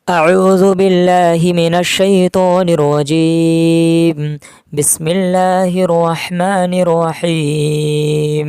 أعوذ بالله من الشيطان الرجيم. بسم الله الرحمن الرحيم.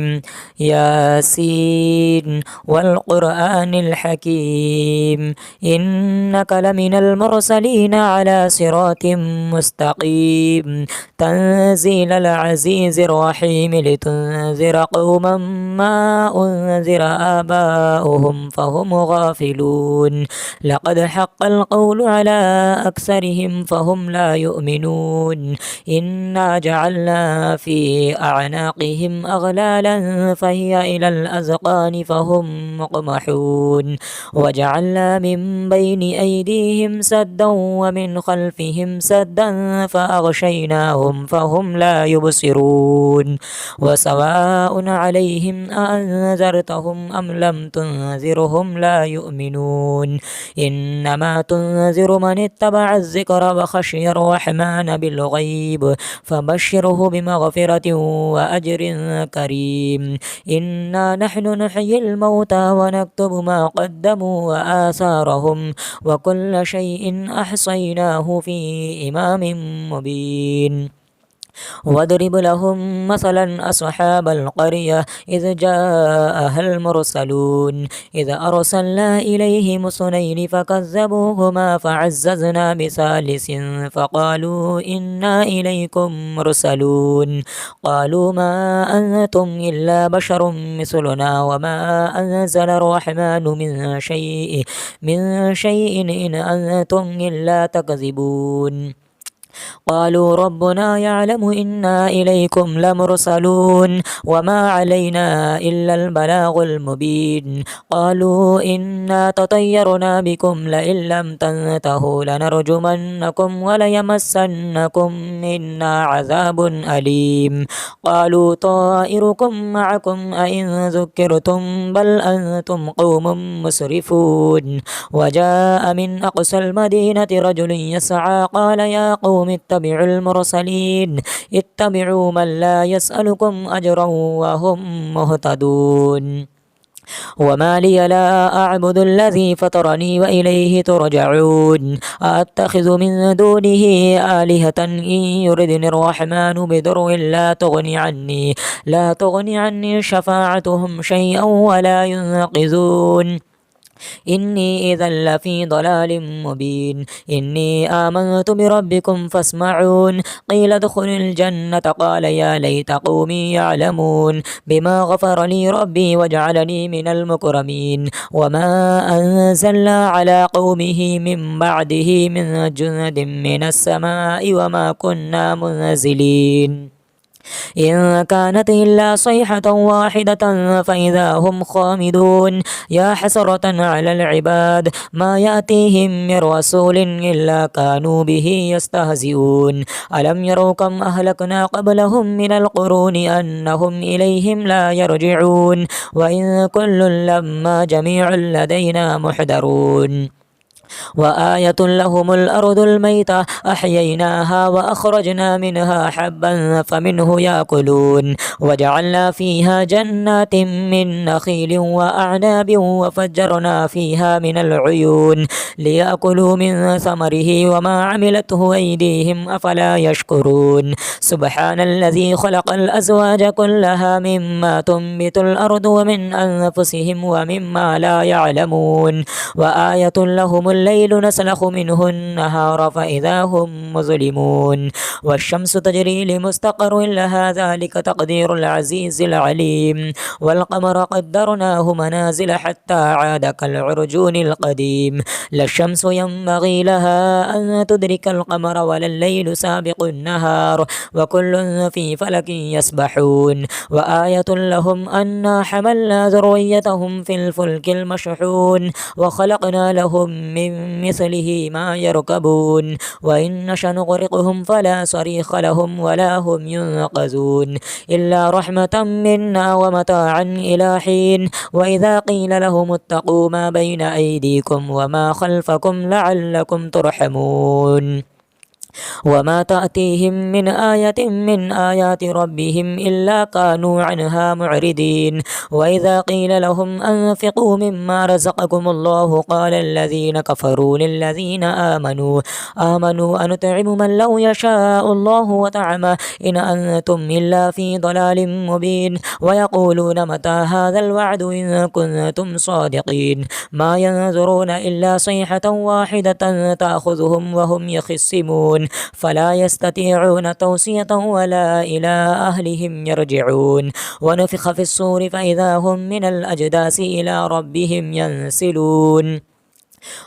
ياسين والقرآن الحكيم إنك لمن المرسلين على صراط مستقيم تنزيل العزيز الرحيم لتنذر قوما ما أنذر آباؤهم فهم غافلون. لقد حق القول على أكثرهم فهم لا يؤمنون. إنا جعلنا في أعناقهم أغلالا فهي إلى الأذقان فهم مقمحون. وجعلنا من بين أيديهم سدا ومن خلفهم سدا فأغشيناهم فهم لا يبصرون. وسواء عليهم أأنذرتهم أم لم تنذرهم لا يؤمنون. إنما تنذر من اتبع الذكر وخشي الرحمن بالغيب فبشره بمغفرة وأجر كريم. إنا نحن نحيي الموتى ونكتب ما قدموا وآثارهم وكل شيء أحصيناه في إمام مبين. واضرب لهم مثلا أصحاب القرية إذ جاءها المرسلون إذ أرسلنا إليهم اثنين فكذبوهما فعززنا بثالث فقالوا إنا إليكم مرسلون. قالوا ما أنتم إلا بشر مثلنا وما أنزل الرحمن من شيء إن أنتم إلا تكذبون. قالوا ربنا يعلم إنا إليكم لمرسلون وما علينا إلا البلاغ المبين. قالوا إنا تطيرنا بكم لئن لم تنتهوا لنرجمنكم وليمسنكم منا عذاب أليم. قالوا طائركم معكم أئن ذكرتم بل أنتم قوم مسرفون. وجاء من أقصى المدينة رجل يسعى قال يا قوم اتبعوا المرسلين اتبعوا من لا يسألكم أجرا وهم مهتدون. وما لي لا أعبد الذي فطرني وإليه ترجعون. أتخذ من دونه آلهة إن يردني الرحمن بضر لا تغني عني شفاعتهم شيئا ولا ينقذون. إني إذا لفي ضلال مبين. إني آمنت بربكم فاسمعون. قيل ادخل الجنة قال يا ليت قومي يعلمون بما غفر لي ربي وجعلني من المكرمين. وما أنزلنا على قومه من بعده من جند من السماء وما كنا منزلين. إن كانت إلا صيحة واحدة فإذا هم خامدون. يا حسرة على العباد ما يأتيهم من رسول إلا كانوا به يستهزئون. ألم يروا كم أهلكنا قبلهم من القرون أنهم إليهم لا يرجعون. وإن كل لما جميع لدينا محضرون. وآية لهم الأرض الميتة أحييناها وأخرجنا منها حبا فمنه يأكلون. وجعلنا فيها جنات من نخيل وأعناب وفجرنا فيها من العيون ليأكلوا من ثمره وما عملته أيديهم أفلا يشكرون. سبحان الذي خلق الأزواج كلها مما تنبت الأرض ومن أنفسهم ومما لا يعلمون. وآية لهم الليل نسلخ منه النهار فإذا هم مظلمون. والشمس تجري لمستقر لها ذلك تقدير العزيز العليم. والقمر قدرناه منازل حتى عاد كالعرجون القديم. لا الشمس ينبغي لها أن تدرك القمر ولا الليل سابق النهار وكل في فلك يسبحون. وآية لهم أنا حملنا ذريتهم في الفلك المشحون وخلقنا لهم من مثله ما يركبون. وإن نشأ نغرقهم فلا صريخ لهم ولا هم ينقذون إلا رحمة منا ومتاعا إلى حين. وإذا قيل لهم اتقوا ما بين أيديكم وما خلفكم لعلكم ترحمون. وما تأتيهم من آية من آيات ربهم إلا كانوا عنها معرضين وإذا قيل لهم أنفقوا مما رزقكم الله قال الذين كفروا للذين آمنوا أنطعم من لو يشاء الله وطعمه إن أنتم إلا في ضلال مبين ويقولون متى هذا الوعد إن كنتم صادقين ما ينظرون إلا صيحة واحدة تأخذهم وهم يخصمون فلا يستطيعون توصية ولا إلى أهلهم يرجعون ونفخ في الصور فإذا هم من الأجداث إلى ربهم ينسلون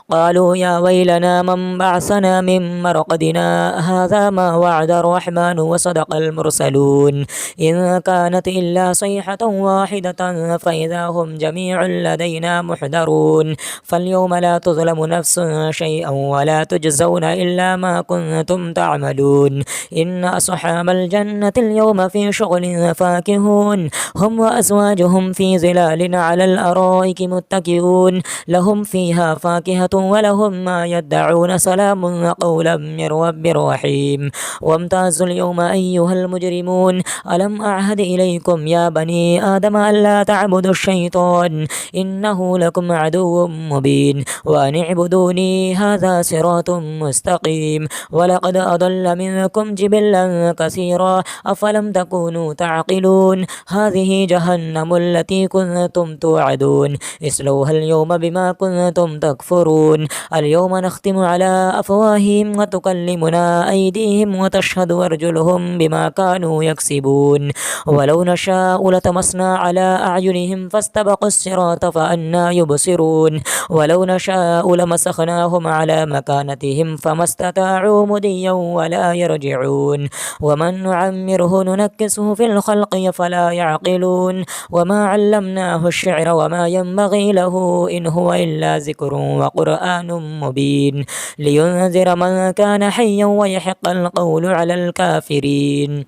قالوا يا ويلنا من بعثنا من مرقدنا هذا ما وعد الرحمن وصدق المرسلون إن كانت إلا صيحة واحدة فإذا هم جميع لدينا محضرون فاليوم لا تظلم نفس شيئا ولا تجزون إلا ما كنتم تعملون إن أصحاب الجنة اليوم في شغل فاكهون هم وأزواجهم في ظلال على الأرائك متكئون لهم فيها فاكهة ولهم ما يدعون سلام قولا من رب رحيم وامتازوا اليوم أيها المجرمون ألم أعهد إليكم يا بني آدم ألا تعبدوا الشيطان إنه لكم عدو مبين وأن اعبدوني هذا صراط مستقيم ولقد أضل منكم جبلا كثيرا أفلم تكونوا تعقلون هذه جهنم التي كنتم توعدون اصلوها اليوم بما كنتم تكفرون اليوم نختم على أفواههم وتكلمنا أيديهم وتشهد أرجلهم بما كانوا يكسبون ولو نشاء لطمسنا على أعينهم فاستبقوا الصراط فأنى يبصرون ولو نشاء لمسخناهم على مكانتهم فما استطاعوا مديا ولا يرجعون ومن نعمره ننكسه في الخلق فلا يعقلون وما علمناه الشعر وما ينبغي له إن هو إلا ذكر وقرآن مبين لينذر من كان حيا ويحق القول على الكافرين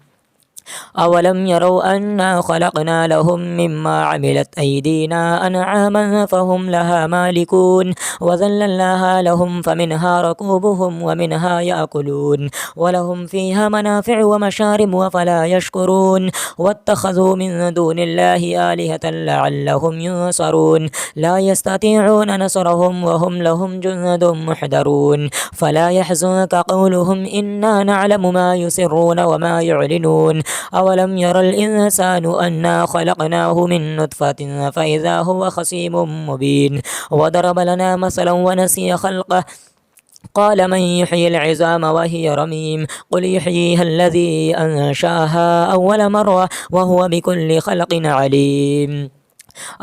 أولم يروا أنا خلقنا لهم مما عملت أيدينا أنعاما فهم لها مالكون وذللناها لهم فمنها ركوبهم ومنها يأكلون ولهم فيها منافع ومشارب وفلا يشكرون واتخذوا من دون الله آلهة لعلهم ينصرون لا يستطيعون نصرهم وهم لهم جند محضرون فلا يحزنك قولهم إنا نعلم ما يسرون وما يعلنون أولم ير الإنسان أنا خلقناه من نطفة فإذا هو خصيم مبين وضرب لنا مثلا ونسي خلقه قال من يحيي العظام وهي رميم قل يحييها الذي أنشأها أول مرة وهو بكل خلق عليم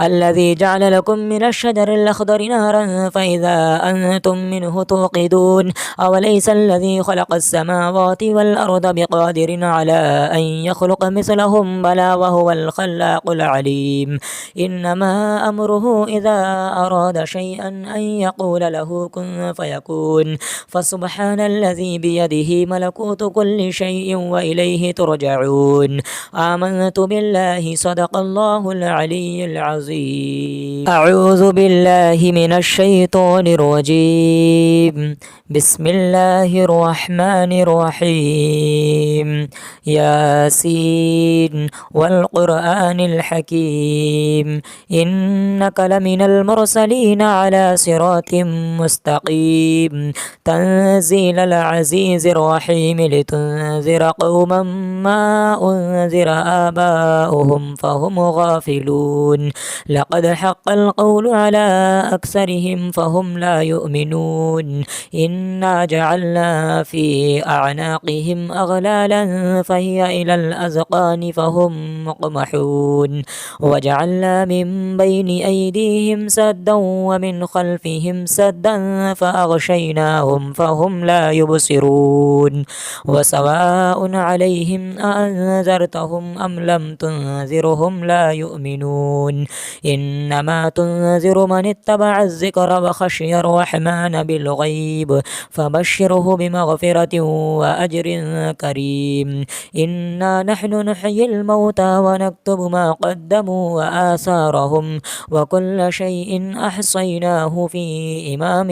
الذي جعل لكم من الشجر الأخضر نارا فإذا أنتم منه توقدون أوليس الذي خلق السماوات والأرض بقادر على أن يخلق مثلهم بلى وهو الخلاق العليم إنما أمره إذا أراد شيئا أن يقول له كن فيكون فسبحان الذي بيده ملكوت كل شيء وإليه ترجعون آمنت بالله صدق الله العلي العظيم أعوذ بالله من الشيطان الرجيم بسم الله الرحمن الرحيم ياسين والقرآن الحكيم إنك لمن المرسلين على صراط مستقيم تنزيل العزيز الرحيم لتنذر قوما ما أنذر آباؤهم فهم غافلون لقد حق القول على أكثرهم فهم لا يؤمنون إنا جعلنا في أعناقهم أغلالا فهي إلى الأذقان فهم مقمحون وجعلنا من بين أيديهم سدا ومن خلفهم سدا فأغشيناهم فهم لا يبصرون وسواء عليهم أأنذرتهم أم لم تنذرهم لا يؤمنون إنما تنذر من اتبع الذكر وخشي الرحمن بالغيب فبشره بمغفرة وأجر كريم إنا نحن نحيي الموتى ونكتب ما قدموا وآثارهم وكل شيء أحصيناه في إمام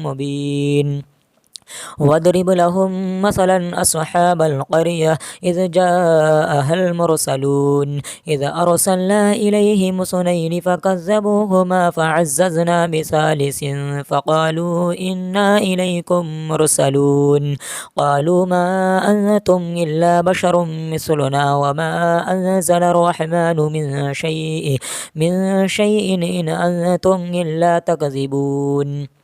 مبين واضرب لهم مثلا أصحاب القرية إذ جاءها المرسلون إذ أرسلنا إليهم اثنين فكذبوهما فعززنا بثالث فقالوا إنا إليكم مرسلون قالوا ما أنتم إلا بشر مثلنا وما أنزل الرحمن من شيء إن أنتم إلا تكذبون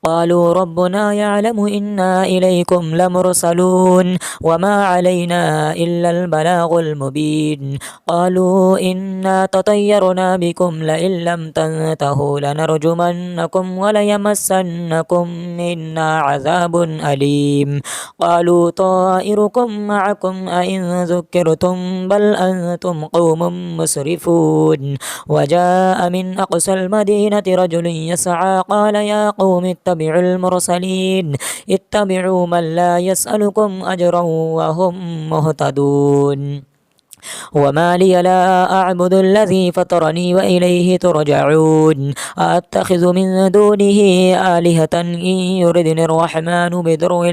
قالوا ربنا يعلم إنا إليكم لمرسلون وما علينا إلا البلاغ المبين قالوا إنا تطيرنا بكم لئن لم تنتهوا لنرجمنكم وليمسنكم منا عذاب أليم قالوا طائركم معكم أئن ذكرتم بل أنتم قوم مسرفون وجاء من أقصى المدينة رجل يسعى قال يا قوم اتبعوا المرسلين اتبعوا من لا يسألكم أجرا وهم مهتدون وما لي لا أعبد الذي فطرني وإليه ترجعون أتخذ من دونه آلهة إن يردني الرحمن بضر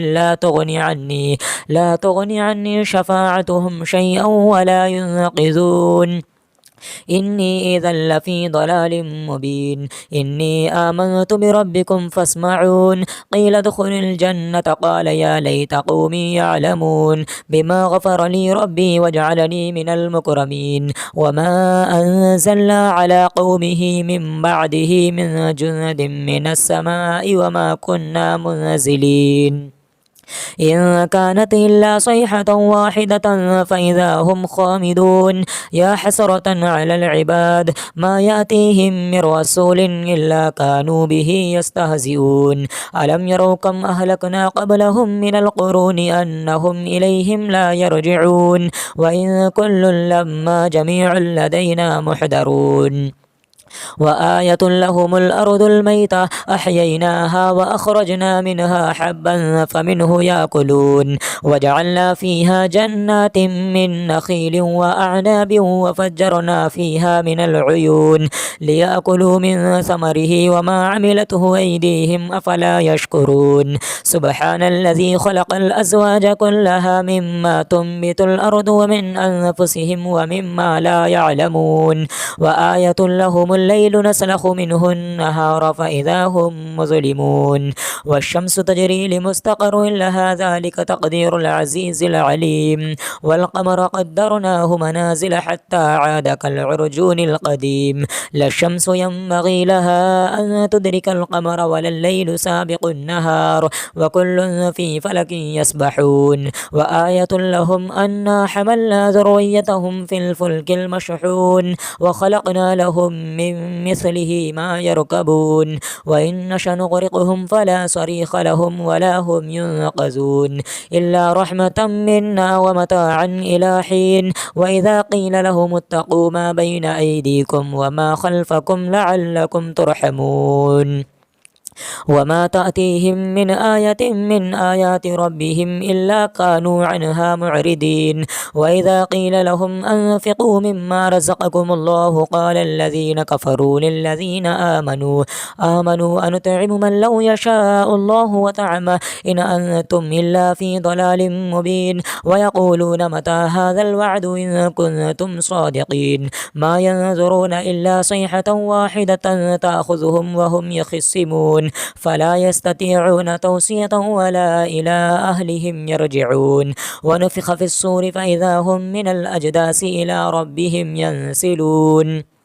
لا تغني عني شفاعتهم شيئا ولا ينقذون إني إذا لفي ضلال مبين إني آمنت بربكم فاسمعون قيل ادخل الجنة قال يا ليت قومي يعلمون بما غفر لي ربي وجعلني من المكرمين وما أنزلنا على قومه من بعده من جند من السماء وما كنا منزلين إن كانت إلا صيحة واحدة فإذا هم خامدون يا حسرة على العباد ما يأتيهم من رسول إلا كانوا به يستهزئون ألم يروا كم أهلكنا قبلهم من القرون أنهم إليهم لا يرجعون وإن كل لما جميع لدينا محضرون وآية لهم الأرض الميتة أحييناها وأخرجنا منها حبا فمنه يأكلون وجعلنا فيها جنات من نخيل وأعناب وفجرنا فيها من العيون ليأكلوا من ثمره وما عملته أيديهم أفلا يشكرون سبحان الذي خلق الأزواج كلها مما تنبت الأرض ومن أنفسهم ومما لا يعلمون وآية لهم الليل نسلخ منه النهار فإذا هم مظلمون والشمس تجري لمستقر لها ذلك تقدير العزيز العليم والقمر قدرناه منازل حتى عاد كالعرجون القديم لا الشمس ينبغي لها أن تدرك القمر ولا الليل سابق النهار وكل في فلك يسبحون وآية لهم أنا حملنا ذريتهم في الفلك المشحون وخلقنا لهم من مثله ما يركبون وإن نشأ نغرقهم فلا صريخ لهم ولا هم ينقذون إلا رحمة منا ومتاعا إلى حين وإذا قيل لهم اتقوا ما بين أيديكم وما خلفكم لعلكم ترحمون وما تأتيهم من آية من آيات ربهم إلا كانوا عنها معرضين وإذا قيل لهم أنفقوا مما رزقكم الله قال الذين كفروا للذين آمنوا أنطعم من لو يشاء الله وطعمه إن أنتم إلا في ضلال مبين ويقولون متى هذا الوعد إن كنتم صادقين ما ينظرون إلا صيحة واحدة تأخذهم وهم يخصمون فلا يستطيعون توصية ولا إلى أهلهم يرجعون ونفخ في الصور فإذا هم من الأجداث إلى ربهم ينسلون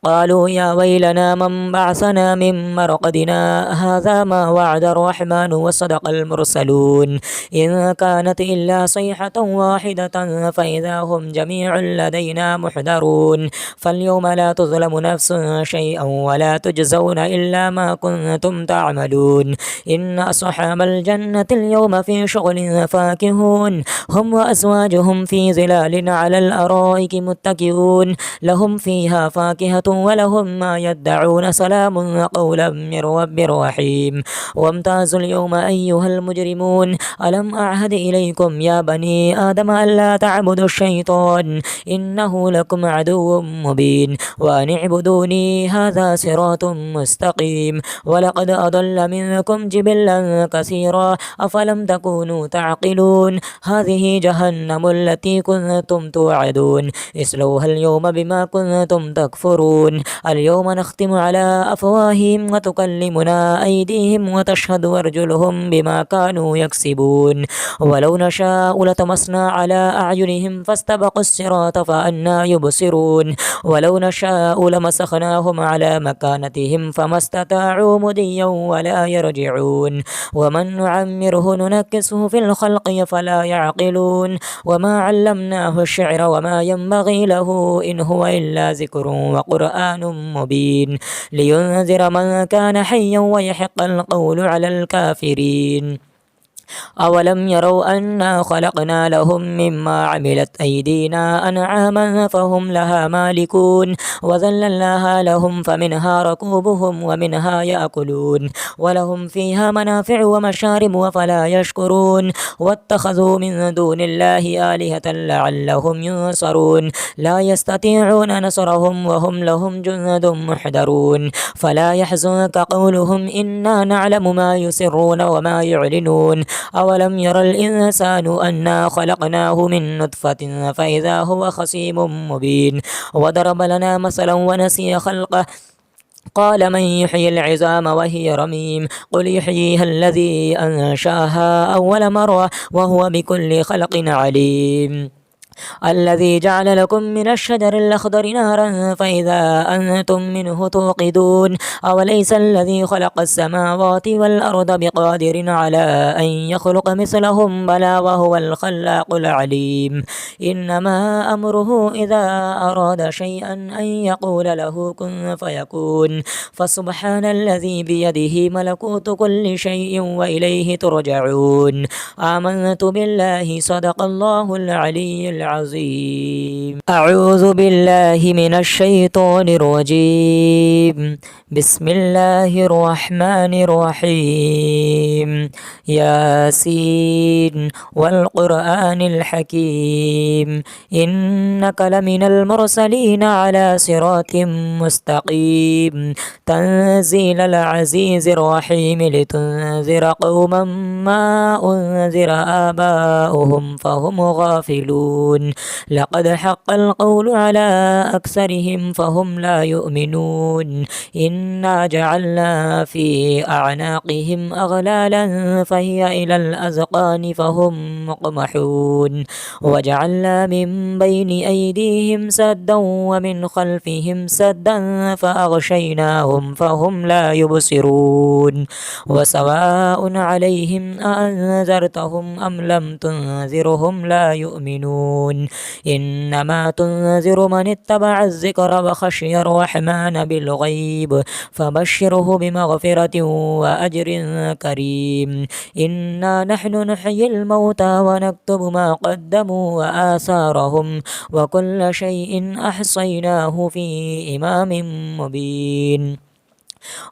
قالوا يا ويلنا من بعثنا من مرقدنا هذا ما وعد الرحمن وصدق المرسلون إن كانت إلا صيحة واحدة فإذا هم جميع لدينا محضرون فاليوم لا تظلم نفس شيئا ولا تجزون إلا ما كنتم تعملون إن أصحاب الجنة اليوم في شغل فاكهون هم وأزواجهم في ظلال على الأرائك متكئون لهم فيها فاكهة وفاكهة ولهم ما يدعون سلام قولا من رب رحيم وامتازوا اليوم أيها المجرمون ألم أعهد إليكم يا بني آدم ألا تعبدوا الشيطان إنه لكم عدو مبين وأن اعبدوني هذا صراط مستقيم ولقد أضل منكم جبلا كثيرا أفلم تكونوا تعقلون هذه جهنم التي كنتم توعدون اصلوها اليوم بما كنتم تكفرون اليوم نختم على أفواههم وتكلمنا أيديهم وتشهد أرجلهم بما كانوا يكسبون ولو نشاء لطمسنا على أعينهم فاستبقوا الصراط فأنى يبصرون ولو نشاء لمسخناهم على مكانتهم فما استطاعوا مضيا ولا يرجعون ومن نعمره ننكسه في الخلق فلا يعقلون وما علمناه الشعر وما ينبغي له إن هو إلا ذكر وقرآن مبين لينذر من كان حيا ويحق القول على الكافرين أولم يروا أنا خلقنا لهم مما عملت أيدينا أنعاما فهم لها مالكون وذللناها لهم فمنها ركوبهم ومنها يأكلون ولهم فيها منافع ومشارب وفلا يشكرون واتخذوا من دون الله آلهة لعلهم ينصرون لا يستطيعون نصرهم وهم لهم جند محضرون فلا يحزنك قولهم إنا نعلم ما يسرون وما يعلنون أولم ير الإنسان أنا خلقناه من نطفة فإذا هو خصيم مبين وضرب لنا مثلا ونسي خلقه قال من يحيي العظام وهي رميم قل يحييها الذي أنشأها أول مرة وهو بكل خلق عليم الذي جعل لكم من الشجر الأخضر نارا فإذا أنتم منه توقدون أوليس الذي خلق السماوات والأرض بقادر على أن يخلق مثلهم بلى وهو الخلاق العليم إنما أمره إذا أراد شيئا أن يقول له كن فيكون فسبحان الذي بيده ملكوت كل شيء وإليه ترجعون آمنت بالله صدق الله العلي العظيم أعوذ بالله من الشيطان الرجيم بسم الله الرحمن الرحيم ياسين والقرآن الحكيم إنك لمن المرسلين على صراط مستقيم تنزيل العزيز الرحيم لتنذر قوما ما أنذر آباؤهم فهم غافلون لقد حق القول على أكثرهم فهم لا يؤمنون إنا جعلنا في أعناقهم أغلالا فهي إلى الأذقان فهم مقمحون وجعلنا من بين أيديهم سدا ومن خلفهم سدا فأغشيناهم فهم لا يبصرون وسواء عليهم أأنذرتهم أم لم تنذرهم لا يؤمنون إنما تنذر من اتبع الذكر وخشي الرحمن بالغيب فبشره بمغفرة وأجر كريم إنا نحن نحيي الموتى ونكتب ما قدموا وآثارهم وكل شيء أحصيناه في إمام مبين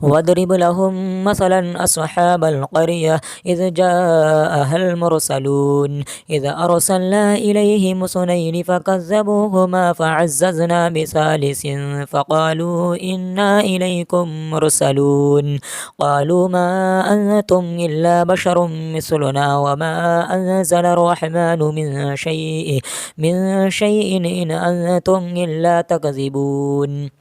واضرب لهم مثلا أصحاب القرية إذ جاءها المرسلون إذ أرسلنا إليهم اثنين فكذبوهما فعززنا بثالث فقالوا إنا إليكم مرسلون قالوا ما أنتم إلا بشر مثلنا وما أنزل الرحمن من شيء إن أنتم إلا تكذبون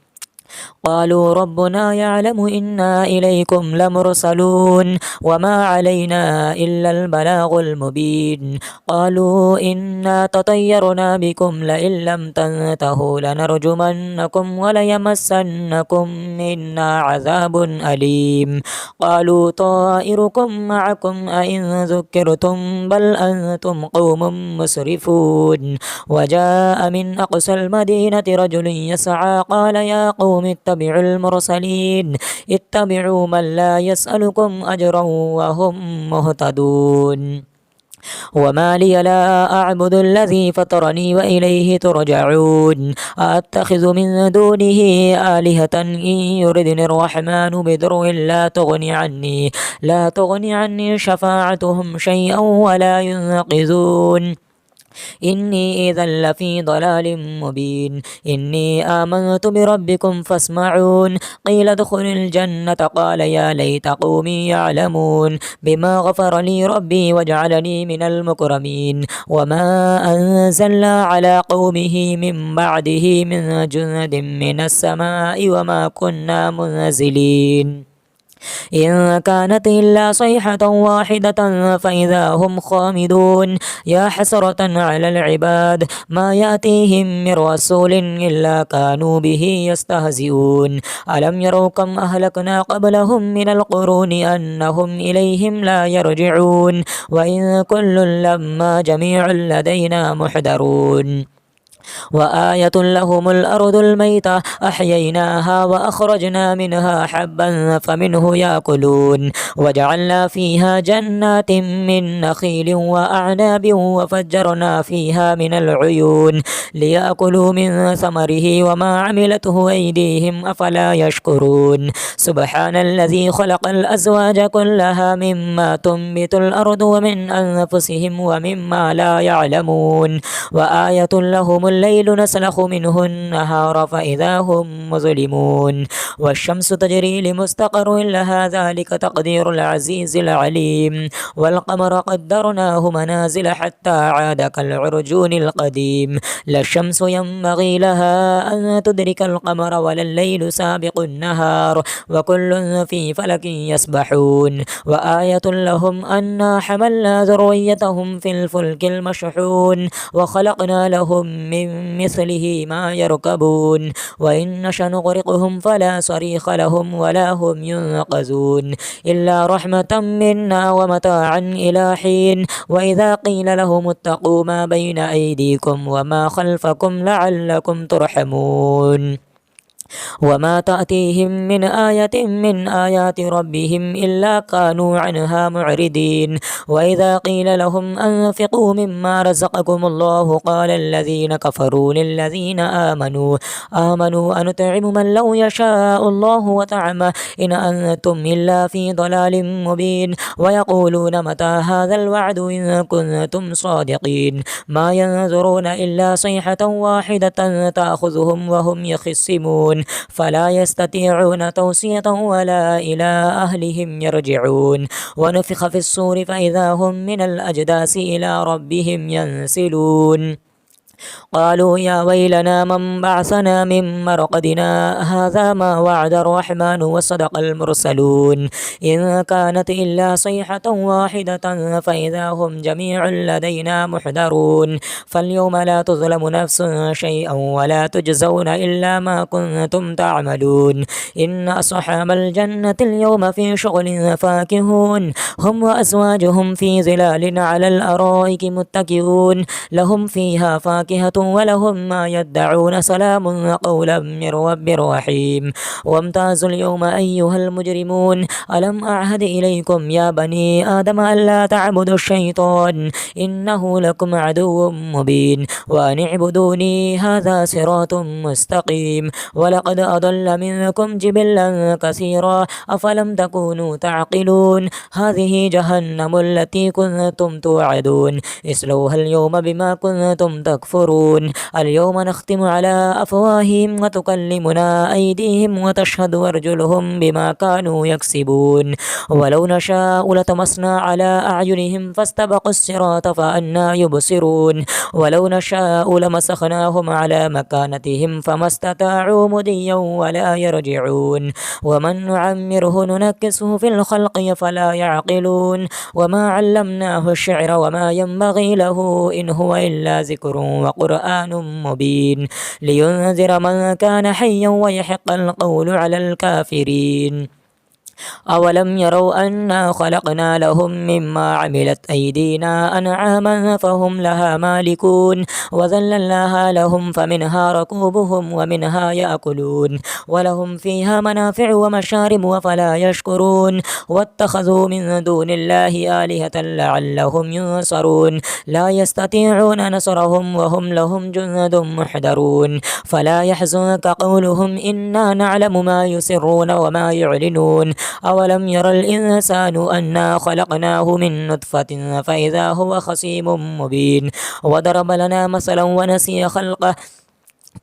قالوا ربنا يعلم إنا إليكم لمرسلون وما علينا إلا البلاغ المبين قالوا إنا تطيرنا بكم لئن لم تنتهوا لنرجمنكم وليمسنكم منا عذاب أليم قالوا طائركم معكم أئن ذكرتم بل أنتم قوم مسرفون وجاء من أقصى المدينة رجل يسعى قال يا قوم اتبعوا المرسلين اتبعوا من لا يسألكم أجرا وهم مهتدون وما لي لا أعبد الذي فطرني وإليه ترجعون أتخذ من دونه آلهة إن يردني الرحمن بضر لا تغني عني شفاعتهم شيئا ولا ينقذون إني إذا لفي ضلال مبين إني آمنت بربكم فاسمعون قيل ادخل الجنة قال يا ليت قومي يعلمون بما غفر لي ربي وجعلني من المكرمين وما أنزلنا على قومه من بعده من جند من السماء وما كنا منزلين إن كانت إلا صيحة واحدة فإذا هم خامدون يا حسرة على العباد ما يأتيهم من رسول إلا كانوا به يستهزئون ألم يروا كم أهلكنا قبلهم من القرون أنهم إليهم لا يرجعون وإن كل لما جميع لدينا محضرون وآية لهم الأرض الميتة أحييناها وأخرجنا منها حبا فمنه يأكلون وجعلنا فيها جنات من نخيل وأعناب وفجرنا فيها من العيون ليأكلوا من ثمره وما عملته أيديهم أفلا يشكرون سبحان الذي خلق الأزواج كلها مما تنبت الأرض ومن أنفسهم ومما لا يعلمون وآية لهم الليل نسلخ منه النهار فإذا هم مظلمون والشمس تجري لمستقر لها ذلك تقدير العزيز العليم والقمر قدرناه منازل حتى عاد كالعرجون القديم لا الشمس ينبغي لها أن تدرك القمر ولا الليل سابق النهار وكل في فلك يسبحون وآية لهم أنا حملنا ذريتهم في الفلك المشحون وخلقنا لهم من مثله ما يركبون وإن نشأ نغرقهم فلا صريخ لهم ولا هم ينقذون إلا رحمة منا ومتاعا إلى حين وإذا قيل لهم اتقوا ما بين أيديكم وما خلفكم لعلكم ترحمون وما تأتيهم من آية من آيات ربهم إلا كانوا عنها معرضين وإذا قيل لهم أنفقوا مما رزقكم الله قال الذين كفروا للذين آمنوا أنطعم من لو يشاء الله وطعمه إن أنتم إلا في ضلال مبين ويقولون متى هذا الوعد إن كنتم صادقين ما ينظرون إلا صيحة واحدة تأخذهم وهم يخصمون فلا يستطيعون توصية ولا إلى أهلهم يرجعون ونفخ في الصور فإذا هم من الأجداث إلى ربهم ينسلون قالوا يا ويلنا من بعثنا من مرقدنا هذا ما وعد الرحمن وصدق المرسلون إن كانت إلا صيحة واحدة فإذا هم جميع لدينا محضرون فاليوم لا تظلم نفس شيئا ولا تجزون إلا ما كنتم تعملون إن أصحاب الجنة اليوم في شغل فاكهون هم وأزواجهم في ظلال على الأرائك متكئون لهم فيها فاكهة ولهم ما يدعون سلام قولا من رب رحيم وامتازوا اليوم أيها المجرمون ألم أعهد إليكم يا بني آدم ألا تعبدوا الشيطان إنه لكم عدو مبين وأن اعبدوني هذا صراط مستقيم ولقد أضل منكم جبلا كثيرا أفلم تكونوا تعقلون هذه جهنم التي كنتم توعدون اصلوها اليوم بما كنتم تكفرون اليوم نختم على أفواههم وتكلمنا أيديهم وتشهد أرجلهم بما كانوا يكسبون ولو نشاء لطمسنا على أعينهم فاستبقوا الصراط فأنى يبصرون ولو نشاء لمسخناهم على مكانتهم فما استطاعوا مضيا ولا يرجعون ومن نعمره ننكسه في الخلق فلا يعقلون وما علمناه الشعر وما ينبغي له إن هو إلا ذكر وقرآن مبين لينذر من كان حيا ويحق القول على الكافرين أولم يروا أنا خلقنا لهم مما عملت أيدينا أنعاما فهم لها مالكون وذللناها لهم فمنها ركوبهم ومنها يأكلون ولهم فيها منافع ومشارب وفلا يشكرون واتخذوا من دون الله آلهة لعلهم ينصرون لا يستطيعون نصرهم وهم لهم جند محضرون فلا يحزنك قولهم إنا نعلم ما يسرون وما يعلنون أولم ير الإنسان أنا خلقناه من نطفة فإذا هو خصيم مبين وضرب لنا مثلا ونسي خلقه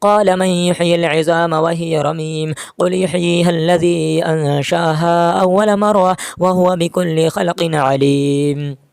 قال من يحيي العظام وهي رميم قل يحييها الذي أنشاها أول مرة وهو بكل خلق عليم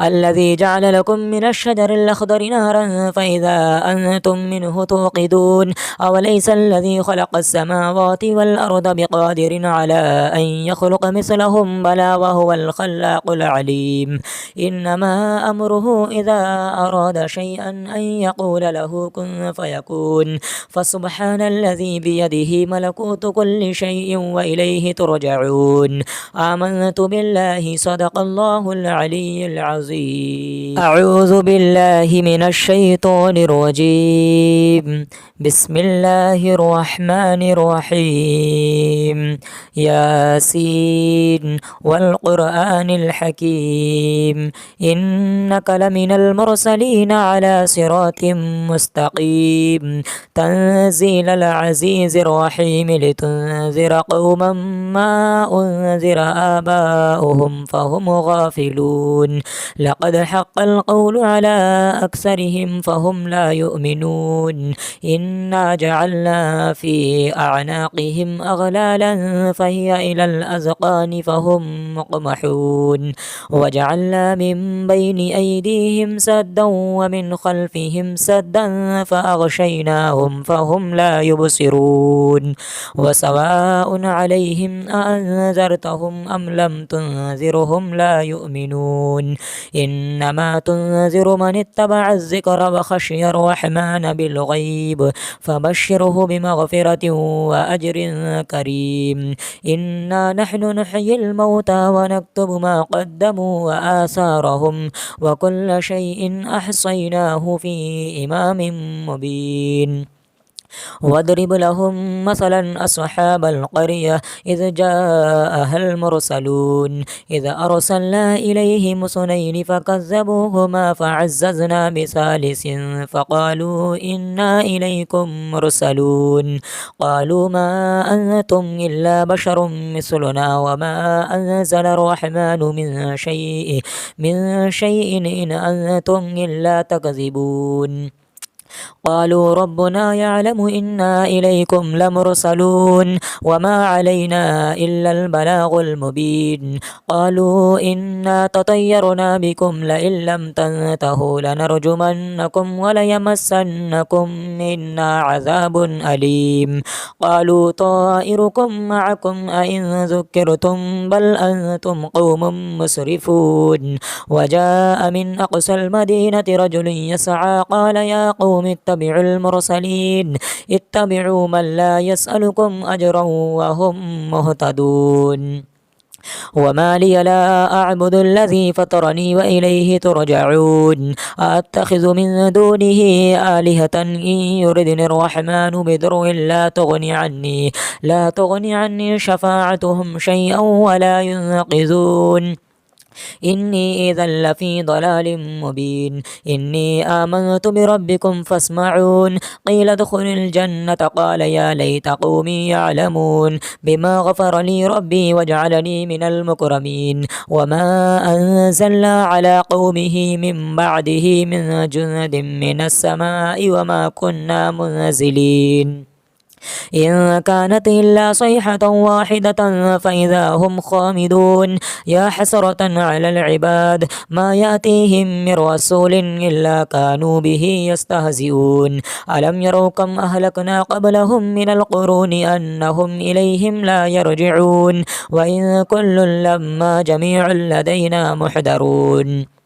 الذي جعل لكم من الشجر الأخضر نارا فإذا أنتم منه توقدون أوليس الذي خلق السماوات والأرض بقادر على أن يخلق مثلهم بلى وهو الخلاق العليم إنما أمره إذا أراد شيئا أن يقول له كن فيكون فسبحان الذي بيده ملكوت كل شيء وإليه ترجعون آمنت بالله صدق الله العلي العظيم أعوذ بالله من الشيطان الرجيم بسم الله الرحمن الرحيم ياسين والقرآن الحكيم إنك لمن المرسلين على صراط مستقيم تنزيل العزيز الرحيم لتنذر قوما ما أنذر آباؤهم فهم غافلون لقد حق القول على أكثرهم فهم لا يؤمنون إنا جعلنا في أعناقهم أغلالا فهي إلى الأذقان فهم مقمحون وجعلنا من بين أيديهم سدا ومن خلفهم سدا فأغشيناهم فهم لا يبصرون وسواء عليهم أأنذرتهم أم لم تنذرهم لا يؤمنون إنما تنذر من اتبع الذكر وخشي الرحمن بالغيب فبشره بمغفرة وأجر كريم إنا نحن نحيي الموتى ونكتب ما قدموا وآثارهم وكل شيء أحصيناه في إمام مبين واضرب لهم مثلا أصحاب القرية إذ جاءها المرسلون إذ أرسلنا إليهم اثنين فكذبوهما فعززنا بثالث فقالوا إنا إليكم مرسلون قالوا ما أنتم إلا بشر مثلنا وما أنزل الرحمن من شيء إن أنتم إلا تكذبون قالوا ربنا يعلم إنا إليكم لمرسلون وما علينا إلا البلاغ المبين قالوا إنا تطيرنا بكم لئن لم تنتهوا لنرجمنكم وليمسنكم منا عذاب أليم قالوا طائركم معكم أئن ذكرتم بل أنتم قوم مسرفون وجاء من أقصى المدينة رجل يسعى قال يا قوم اتبعوا المرسلين اتبعوا من لا يسألكم أجرا وهم مهتدون وما لي لا أعبد الذي فطرني وإليه ترجعون أتخذ من دونه آلهة إن يردني الرحمن بضر لا تغني عني شفاعتهم شيئا ولا ينقذون إني إذا لفي ضلال مبين إني آمنت بربكم فاسمعون قيل ادخل الجنة قال يا ليت قومي يعلمون بما غفر لي ربي وجعلني من المكرمين وما أنزلنا على قومه من بعده من جند من السماء وما كنا منزلين إن كانت إلا صيحة واحدة فإذا هم خامدون يا حسرة على العباد ما يأتيهم من رسول إلا كانوا به يستهزئون ألم يروا كم أهلكنا قبلهم من القرون أنهم إليهم لا يرجعون وإن كل لما جميع لدينا محضرون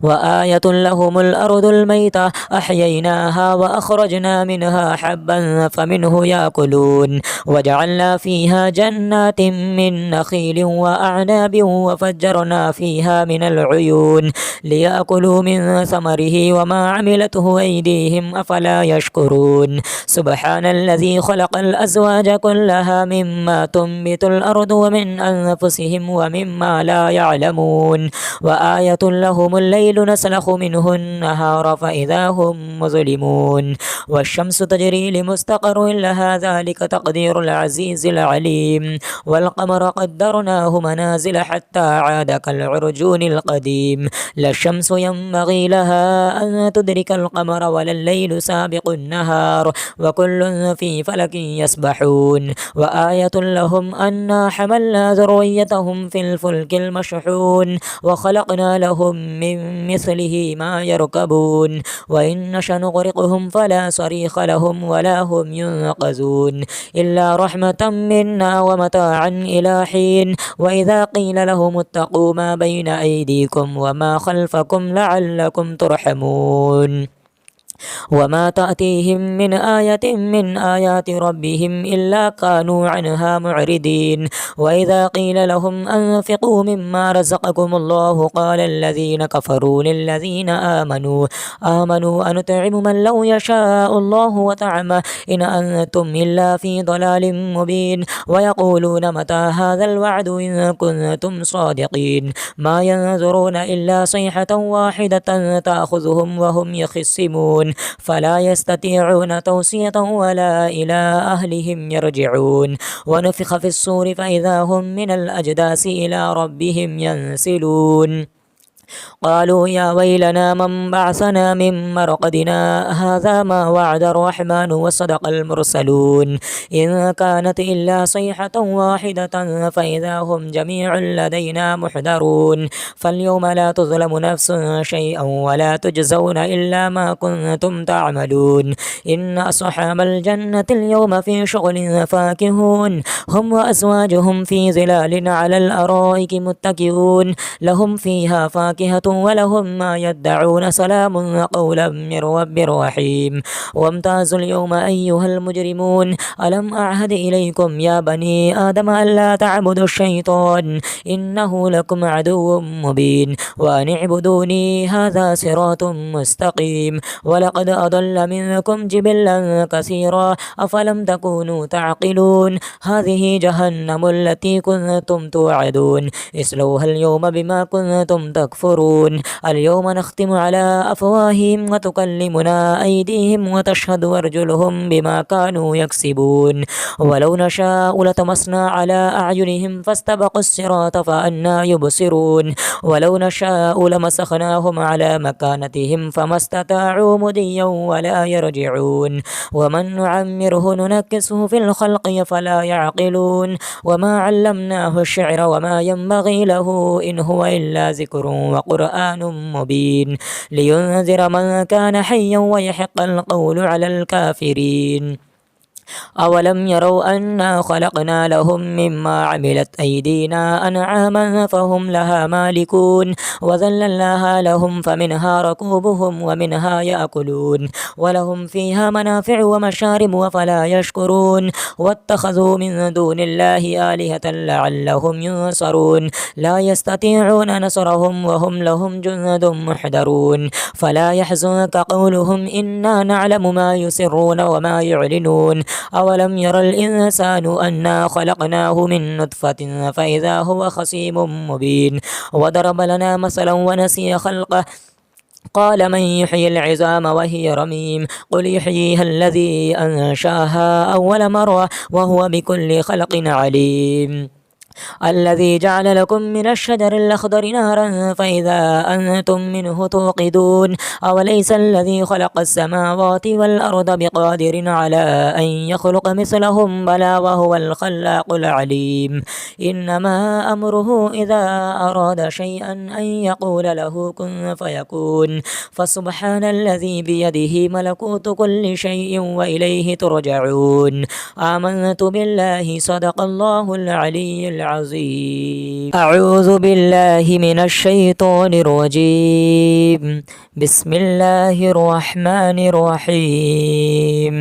وآية لهم الأرض الميتة أحييناها وأخرجنا منها حبا فمنه يأكلون وجعلنا فيها جنات من نخيل وأعناب وفجرنا فيها من العيون ليأكلوا من ثمره وما عملته أيديهم أفلا يشكرون سبحان الذي خلق الأزواج كلها مما تنبت الأرض ومن أنفسهم ومما لا يعلمون وآية لهم الليل نسلخ منه النهار فإذا هم مظلمون والشمس تجري لمستقر لها ذلك تقدير العزيز العليم والقمر قدرناه منازل حتى عاد كالعرجون القديم لا الشمس ينبغي لها أن تدرك القمر ولا الليل سابق النهار وكل في فلك يسبحون وآية لهم أنا حملنا ذريتهم في الفلك المشحون وخلقنا لهم من مثله ما يركبون وإن نشأ نغرقهم فلا صريخ لهم ولا هم ينقذون إلا رحمة منا ومتاعا إلى حين وإذا قيل لهم اتقوا ما بين أيديكم وما خلفكم لعلكم ترحمون وما تأتيهم من آية من آيات ربهم إلا كانوا عنها معرضين وإذا قيل لهم أنفقوا مما رزقكم الله قال الذين كفروا للذين آمنوا أنطعم من لو يشاء الله وطعمه إن أنتم إلا في ضلال مبين ويقولون متى هذا الوعد إن كنتم صادقين ما ينظرون إلا صيحة واحدة تأخذهم وهم يخصمون فلا يستطيعون توصية ولا إلى أهلهم يرجعون ونفخ في الصور فإذا هم من الأجداث إلى ربهم ينسلون قالوا يا ويلنا من بعثنا من مرقدنا هذا ما وعد الرحمن وصدق المرسلون إن كانت إلا صيحة واحدة فإذا هم جميع لدينا محضرون فاليوم لا تظلم نفس شيئا ولا تجزون إلا ما كنتم تعملون إن أصحاب الجنة اليوم في شغل فاكهون هم وأزواجهم في ظلال على الأرائك متكئون لهم فيها فاكهة ولهم ما يدعون سلام قولا من رب رحيم وامتازوا اليوم أيها المجرمون ألم أعهد إليكم يا بني آدم ألا تعبدوا الشيطان إنه لكم عدو مبين وأن اعبدوني هذا صراط مستقيم ولقد أضل منكم جبلا كثيرا أفلم تكونوا تعقلون هذه جهنم التي كنتم توعدون اصلوها اليوم بما كنتم تكفرون اليوم نختم على أفواههم وتكلمنا أيديهم وتشهد أرجلهم بما كانوا يكسبون ولو نشاء لطمسنا على أعينهم فاستبقوا الصراط فأنى يبصرون ولو نشاء لمسخناهم على مكانتهم فما استطاعوا مضيا ولا يرجعون ومن نعمره ننكسه في الخلق فلا يعقلون وما علمناه الشعر وما ينبغي له إن هو إلا ذكر وقرآن مبين لينذر من كان حيا ويحق القول على الكافرين أولم يروا أنا خلقنا لهم مما عملت أيدينا أنعاما فهم لها مالكون وذللناها لهم فمنها ركوبهم ومنها يأكلون ولهم فيها منافع ومشارب وفلا يشكرون واتخذوا من دون الله آلهة لعلهم ينصرون لا يستطيعون نصرهم وهم لهم جند محضرون فلا يحزنك قولهم إنا نعلم ما يسرون وما يعلنون أولم ير الإنسان أنا خلقناه من نطفة فإذا هو خصيم مبين وضرب لنا مثلا ونسي خلقه قال من يحيي العظام وهي رميم قل يحييها الذي أنشاها أول مرة وهو بكل خلق عليم الذي جعل لكم من الشجر الأخضر نارا فإذا أنتم منه توقدون أوليس الذي خلق السماوات والأرض بقادر على أن يخلق مثلهم بلى وهو الخلاق العليم إنما أمره إذا أراد شيئا أن يقول له كن فيكون فسبحان الذي بيده ملكوت كل شيء وإليه ترجعون آمنت بالله صدق الله العلي العظيم العظيم. أعوذ بالله من الشيطان الرجيم. بسم الله الرحمن الرحيم.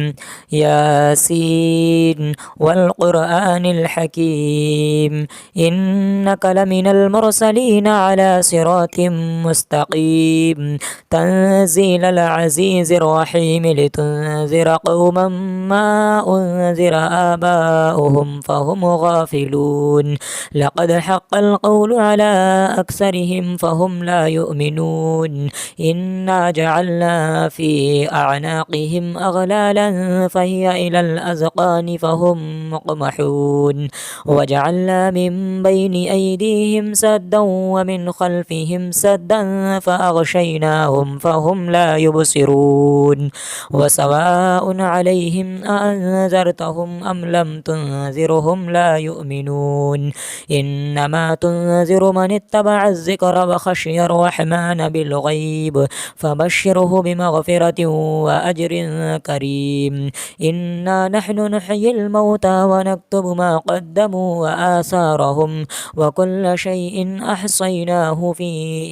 ياسين والقرآن الحكيم إنك لمن المرسلين على صراط مستقيم تنزيل العزيز الرحيم لتنذر قوما ما أنذر آباؤهم فهم غافلون لقد حق القول على أكثرهم فهم لا يؤمنون إنا جعلنا في أعناقهم أغلالا فهي إلى الأذقان فهم مقمحون وجعلنا من بين أيديهم سدا ومن خلفهم سدا فأغشيناهم فهم لا يبصرون وسواء عليهم أأنذرتهم أم لم تنذرهم لا يؤمنون إنما تنذر من اتبع الذكر وخشي الرحمن بالغيب فبشره بمغفرة وأجر كريم إنا نحن نحيي الموتى ونكتب ما قدموا وآثارهم وكل شيء أحصيناه في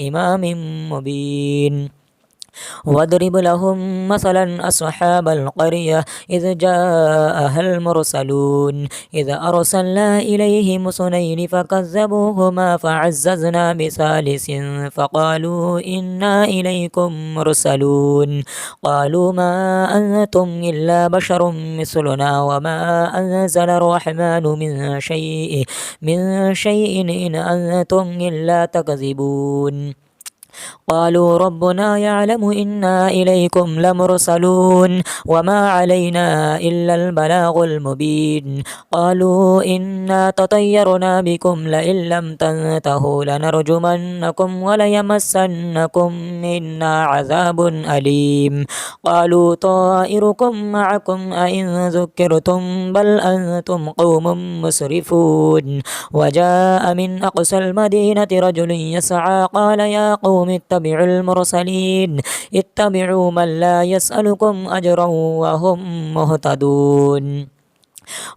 إمام مبين واضرب لهم مثلا أصحاب القرية إذ جاءها المرسلون إذ أرسلنا إليهم اثنين فكذبوهما فعززنا بثالث فقالوا إنا إليكم مرسلون قالوا ما أنتم إلا بشر مثلنا وما أنزل الرحمن من شيء إن أنتم إلا تكذبون قالوا ربنا يعلم إنا إليكم لمرسلون وما علينا إلا البلاغ المبين قالوا إنا تطيرنا بكم لئن لم تنتهوا لنرجمنكم وليمسنكم منا عذاب أليم قالوا طائركم معكم أئن ذكرتم بل أنتم قوم مسرفون وجاء من أقصى المدينة رجل يسعى قال يا قوم اتبعوا المرسلين اتبعوا من لا يسألكم أجرا وهم مهتدون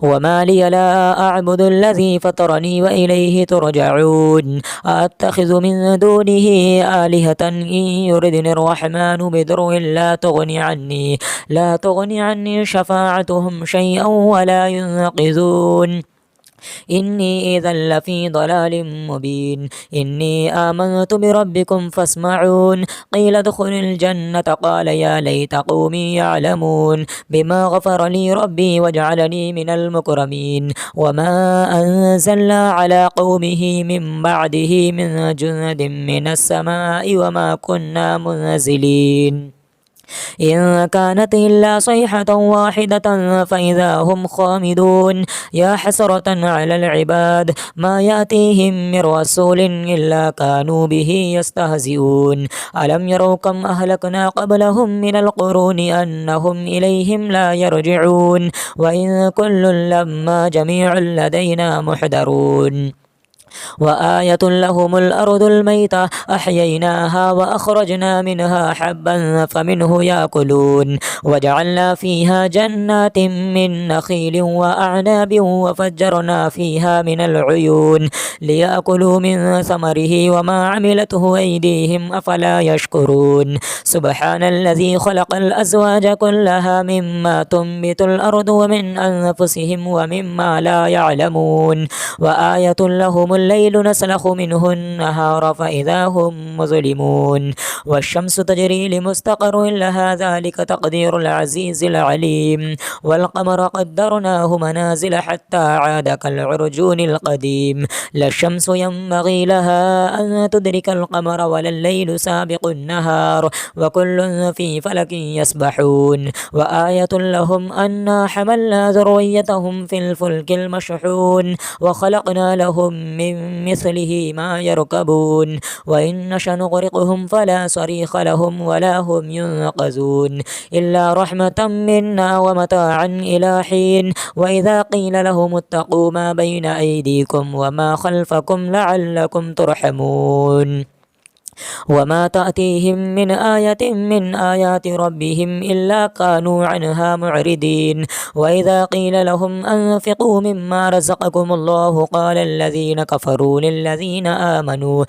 وما لي لا أعبد الذي فطرني وإليه ترجعون أتخذ من دونه آلهة إن يردني الرحمن بضر لا تغني عني شفاعتهم شيئا ولا ينقذون إني إذا لفي ضلال مبين إني آمنت بربكم فاسمعون قيل ادخل الجنة قال يا ليت قومي يعلمون بما غفر لي ربي وجعلني من المكرمين وما أنزلنا على قومه من بعده من جند من السماء وما كنا منزلين إن كانت إلا صيحة واحدة فإذا هم خامدون يا حسرة على العباد ما يأتيهم من رسول إلا كانوا به يستهزئون ألم يروا كم أهلكنا قبلهم من القرون أنهم إليهم لا يرجعون وإن كل لما جميع لدينا محضرون وآية لهم الأرض الميتة أحييناها وأخرجنا منها حبا فمنه يأكلون وجعلنا فيها جنات من نخيل وأعناب وفجرنا فيها من العيون ليأكلوا من ثمره وما عملته أيديهم أفلا يشكرون سبحان الذي خلق الأزواج كلها مما تنبت الأرض ومن أنفسهم ومما لا يعلمون وآية لهم الليل نسلخ منه النهار فإذا هم مظلمون والشمس تجري لمستقر لها ذلك تقدير العزيز العليم والقمر قدرناه منازل حتى عاد كالعرجون القديم لا الشمس ينبغي لها أن تدرك القمر ولا الليل سابق النهار وكل في فلك يسبحون وآية لهم أنا حملنا ذريتهم في الفلك المشحون وخلقنا لهم من مثله ما يركبون وإن نشأ نغرقهم فلا صريخ لهم ولا هم ينقذون إلا رحمة منا ومتاعا إلى حين وإذا قيل لهم اتقوا ما بين أيديكم وما خلفكم لعلكم ترحمون وما تأتيهم من آية من آيات ربهم إلا كانوا عنها معرضين وإذا قيل لهم أنفقوا مما رزقكم الله قال الذين كفروا للذين آمنوا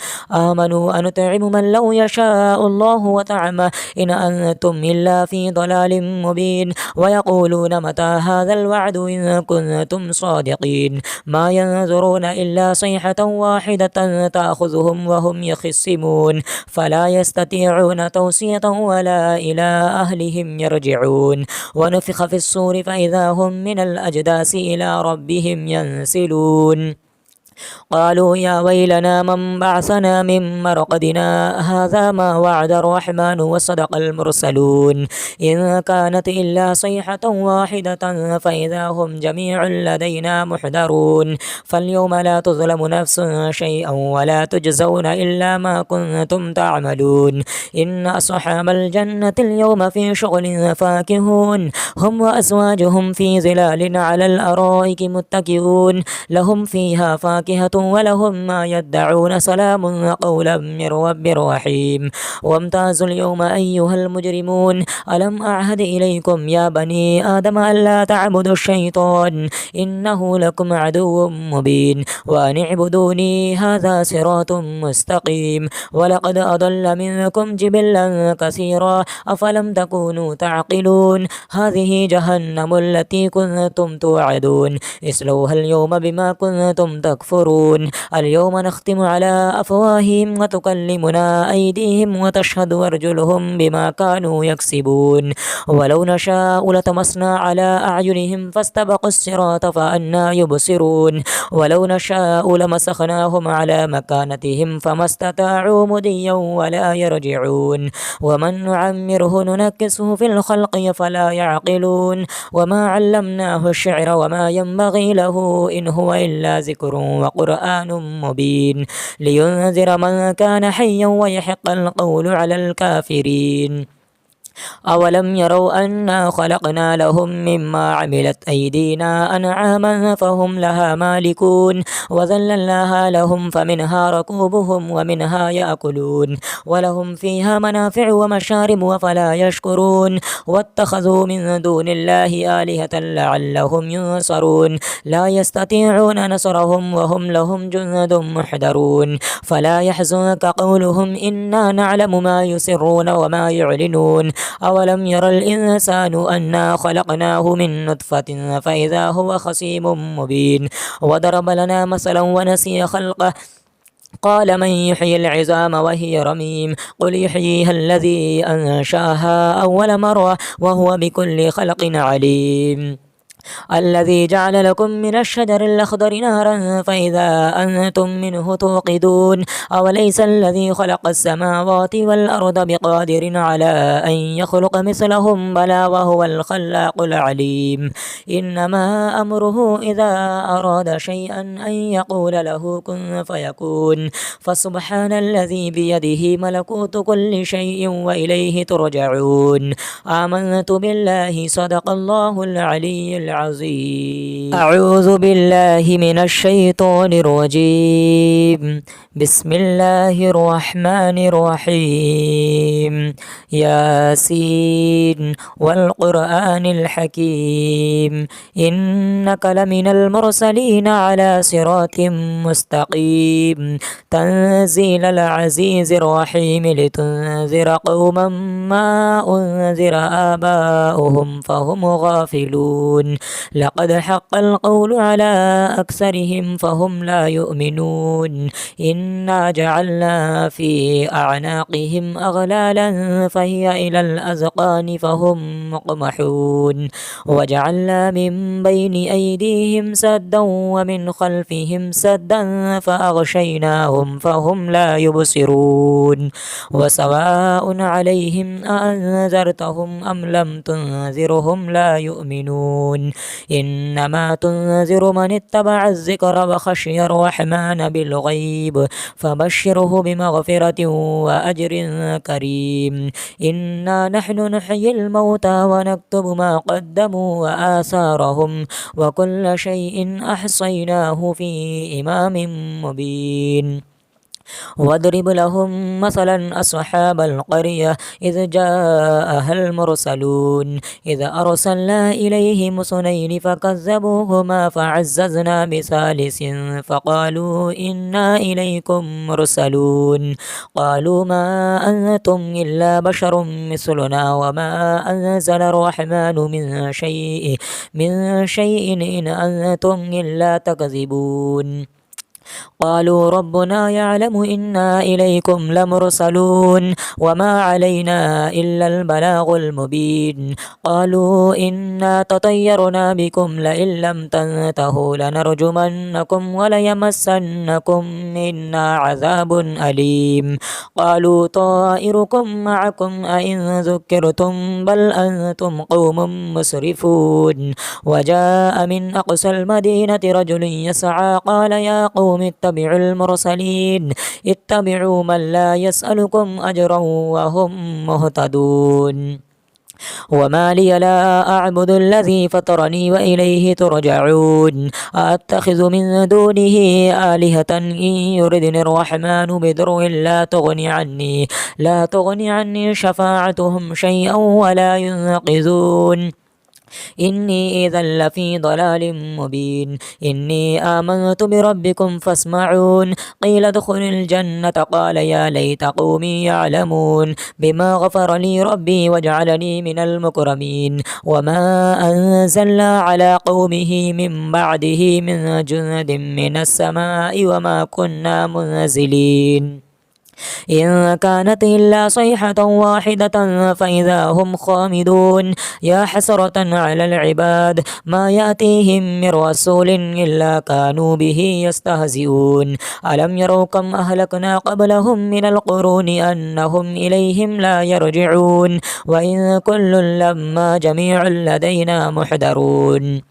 أنطعم من لو يشاء الله وطعمه إن أنتم إلا في ضلال مبين ويقولون متى هذا الوعد إن كنتم صادقين ما ينظرون إلا صيحة واحدة تأخذهم وهم يخصمون فلا يستطيعون توصية ولا إلى أهلهم يرجعون ونفخ في الصور فإذا هم من الأجداث إلى ربهم ينسلون قالوا يا ويلنا من بعثنا من مرقدنا هذا ما وعد الرحمن وصدق المرسلون إن كانت إلا صيحة واحدة فإذا هم جميع لدينا محضرون فاليوم لا تظلم نفس شيئا ولا تجزون إلا ما كنتم تعملون إن أصحاب الجنة اليوم في شغل فاكهون هم وأزواجهم في ظلال على الأرائك متكئون لهم فيها فاكهة ولهم ما يدعون سلام قولا من رب رحيم وامتازوا اليوم أيها المجرمون ألم أعهد إليكم يا بني آدم ألا تعبدوا الشيطان إنه لكم عدو مبين وأن اعبدوني هذا صراط مستقيم ولقد أضل منكم جبلا كثيرا أفلم تكونوا تعقلون هذه جهنم التي كنتم توعدون اصلوها اليوم بما كنتم تكفرون اليوم نختم على أفواههم وتكلمنا أيديهم وتشهد أرجلهم بما كانوا يكسبون ولو نشاء لطمسنا على أعينهم فاستبقوا الصراط فأنى يبصرون ولو نشاء لمسخناهم على مكانتهم فما استطاعوا مضيا ولا يرجعون ومن نعمره ننكسه في الخلق فلا يعقلون وما علمناه الشعر وما ينبغي له إن هو إلا ذكر وقرآن مبين لينذر من كان حيا ويحق القول على الكافرين أولم يروا أنا خلقنا لهم مما عملت أيدينا أنعاما فهم لها مالكون وذللناها لهم فمنها ركوبهم ومنها يأكلون ولهم فيها منافع ومشارب وفلا يشكرون واتخذوا من دون الله آلهة لعلهم ينصرون لا يستطيعون نصرهم وهم لهم جند محضرون فلا يحزنك قولهم إنا نعلم ما يسرون وما يعلنون أولم ير الإنسان أنا خلقناه من نطفة فإذا هو خصيم مبين وضرب لنا مثلا ونسي خلقه قال من يحيي العظام وهي رميم قل يحييها الذي أنشاها أول مرة وهو بكل خلق عليم الذي جعل لكم من الشجر الأخضر نارا فإذا أنتم منه توقدون أوليس الذي خلق السماوات والأرض بقادر على أن يخلق مثلهم بلى وهو الخلاق العليم إنما أمره إذا أراد شيئا أن يقول له كن فيكون فسبحان الذي بيده ملكوت كل شيء وإليه ترجعون آمنت بالله صدق الله العلي العظيم أعوذ بالله من الشيطان الرجيم بسم الله الرحمن الرحيم ياسين والقرآن الحكيم إنك لمن المرسلين على صراط مستقيم تنزيل العزيز الرحيم لتنذر قوما ما أنذر آباؤهم فهم غافلون لقد حق القول على أكثرهم فهم لا يؤمنون إنا جعلنا في أعناقهم أغلالا فهي إلى الأذقان فهم مقمحون وجعلنا من بين أيديهم سدا ومن خلفهم سدا فأغشيناهم فهم لا يبصرون وسواء عليهم أأنذرتهم أم لم تنذرهم لا يؤمنون إنما تنذر من اتبع الذكر وخشي الرحمن بالغيب فبشره بمغفرة وأجر كريم إنا نحن نحيي الموتى ونكتب ما قدموا وآثارهم وكل شيء أحصيناه في إمام مبين واضرب لهم مثلا أصحاب القرية إذ جاءها المرسلون إذ أرسلنا إليهم اثنين فكذبوهما فعززنا بثالث فقالوا إنا إليكم مرسلون قالوا ما أنتم إلا بشر مثلنا وما أنزل الرحمن من شيء إن أنتم إلا تكذبون قالوا ربنا يعلم إنا إليكم لمرسلون وما علينا إلا البلاغ المبين قالوا إنا تطيرنا بكم لئن لم تنتهوا لنرجمنكم وليمسنكم منا عذاب أليم قالوا طائركم معكم أئن ذكرتم بل أنتم قوم مسرفون وجاء من أقصى المدينة رجل يسعى قال يا قوم اتبعوا المرسلين اتبعوا من لا يسألكم أجرا وهم مهتدون وما لي لا أعبد الذي فطرني وإليه ترجعون أتخذ من دونه آلهة إن يردني الرحمن بضر لا تغني عني شفاعتهم شيئا ولا ينقذون إني إذا لفي ضلال مبين إني آمنت بربكم فاسمعون قيل ادخل الجنة قال يا ليت قومي يعلمون بما غفر لي ربي وجعلني من المكرمين وما أنزلنا على قومه من بعده من جند من السماء وما كنا منزلين إن كانت إلا صيحة واحدة فإذا هم خامدون يا حسرة على العباد ما يأتيهم من رسول إلا كانوا به يستهزئون ألم يروا كم أهلكنا قبلهم من القرون أنهم إليهم لا يرجعون وإن كل لما جميع لدينا محضرون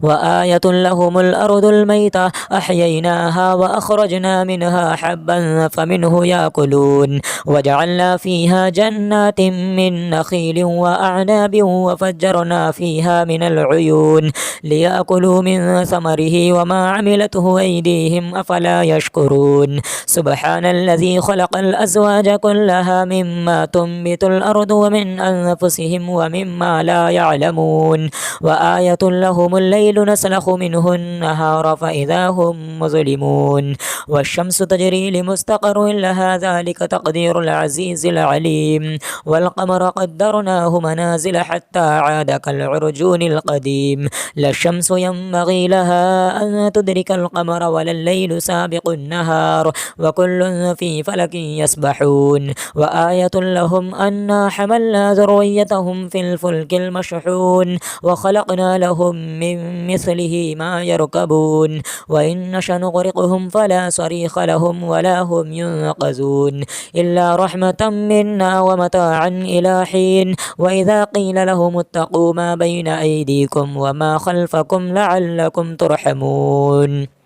وآية لهم الأرض الميتة أحييناها وأخرجنا منها حبا فمنه يأكلون وجعلنا فيها جنات من نخيل وأعناب وفجرنا فيها من العيون ليأكلوا من ثمره وما عملته أيديهم أفلا يشكرون سبحان الذي خلق الأزواج كلها مما تنبت الأرض ومن أنفسهم ومما لا يعلمون وآية لهم الليل نسلخ منه النهار فإذا هم مظلمون والشمس تجري لمستقر لها ذلك تقدير العزيز العليم والقمر قدرناه منازل حتى عاد كالعرجون القديم لا الشمس ينبغي لها أن تدرك القمر ولا الليل سابق النهار وكل في فلك يسبحون وآية لهم أنا حملنا ذريتهم في الفلك المشحون وخلقنا لهم من مثله ما يركبون وإن نشأ نغرقهم فلا صريخ لهم ولا هم ينقذون إلا رحمة منا ومتاعا إلى حين وإذا قيل لهم اتقوا ما بين أيديكم وما خلفكم لعلكم ترحمون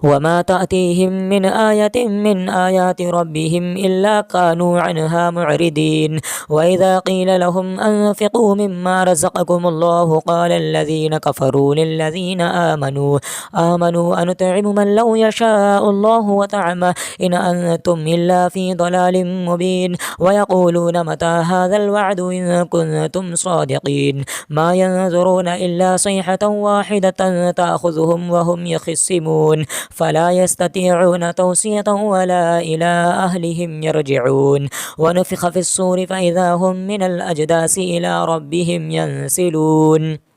وما تأتيهم من آية من آيات ربهم إلا كانوا عنها معرضين وإذا قيل لهم أنفقوا مما رزقكم الله قال الذين كفروا للذين آمنوا أنطعم من لو يشاء الله وطعمه إن أنتم إلا في ضلال مبين ويقولون متى هذا الوعد إن كنتم صادقين ما ينظرون إلا صيحة واحدة تأخذهم وهم يخصمون فلا يستطيعون توصية ولا إلى أهلهم يرجعون ونفخ في الصور فإذا هم من الأجداث إلى ربهم ينسلون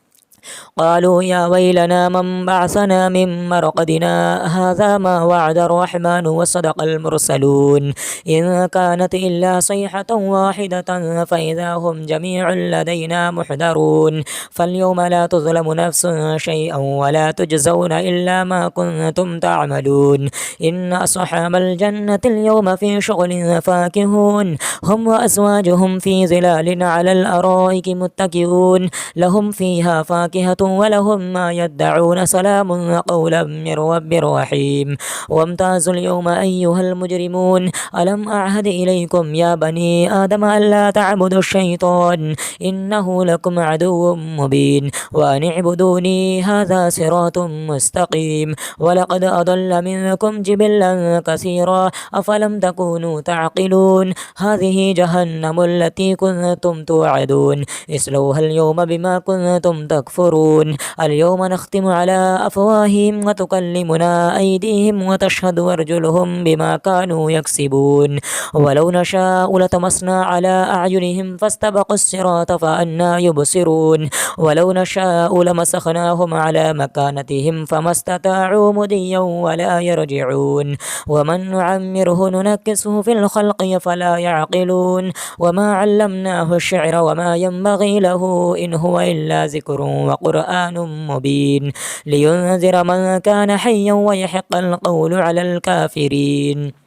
قالوا يا ويلنا من بعثنا من مرقدنا هذا ما وعد الرحمن وصدق المرسلون إن كانت إلا صيحة واحدة فإذا هم جميع لدينا محضرون فاليوم لا تظلم نفس شيئا ولا تجزون إلا ما كنتم تعملون إن أصحاب الجنة اليوم في شغل فاكهون هم وأزواجهم في ظلال على الأرائك متكئون لهم فيها فاكهة وفاكهة ولهم ما يدعون سلام قولا من رب رحيم وامتازوا اليوم أيها المجرمون ألم أعهد إليكم يا بني آدم ألا تعبدوا الشيطان إنه لكم عدو مبين وأن اعبدوني هذا صراط مستقيم ولقد أضل منكم جبلا كثيرا أفلم تكونوا تعقلون هذه جهنم التي كنتم توعدون اصلوها اليوم بما كنتم تكفرون اليوم نختم على أفواههم وتكلمنا أيديهم وتشهد أرجلهم بما كانوا يكسبون ولو نشاء لطمسنا على أعينهم فاستبقوا الصراط فأنى يبصرون ولو نشاء لمسخناهم على مكانتهم فما استطاعوا مضيا ولا يرجعون ومن نعمره ننكسه في الخلق فلا يعقلون وما علمناه الشعر وما ينبغي له إن هو إلا ذكر وقرآن مبين لينذر من كان حيا ويحق القول على الكافرين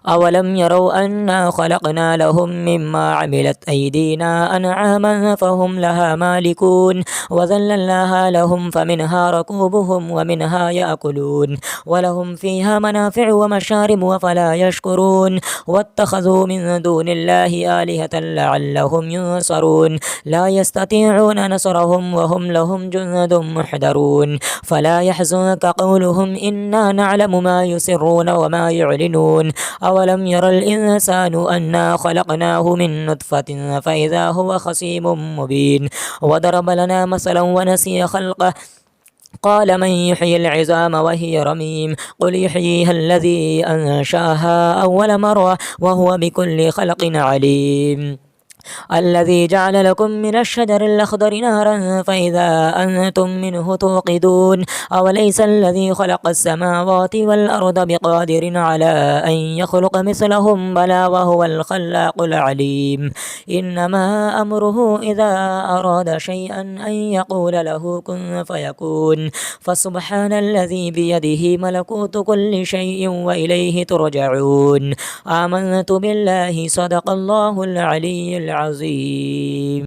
أولم يروا أنا خلقنا لهم مما عملت أيدينا أنعاما فهم لها مالكون وذللناها لهم فمنها ركوبهم ومنها يأكلون ولهم فيها منافع ومشارب وفلا يشكرون واتخذوا من دون الله آلهة لعلهم ينصرون لا يستطيعون نصرهم وهم لهم جند محضرون فلا يحزنك قولهم إنا نعلم ما يسرون وما يعلنون أولم ير الإنسان أنا خلقناه من نطفة فإذا هو خصيم مبين وضرب لنا مثلا ونسي خلقه قال من يحيي العظام وهي رميم قل يحييها الذي أنشأها أول مرة وهو بكل خلق عليم الذي جعل لكم من الشجر الأخضر نارا فإذا أنتم منه توقدون أوليس الذي خلق السماوات والأرض بقادر على أن يخلق مثلهم بلى وهو الخلاق العليم إنما أمره إذا أراد شيئا أن يقول له كن فيكون فسبحان الذي بيده ملكوت كل شيء وإليه ترجعون آمنت بالله صدق الله العلي العظيم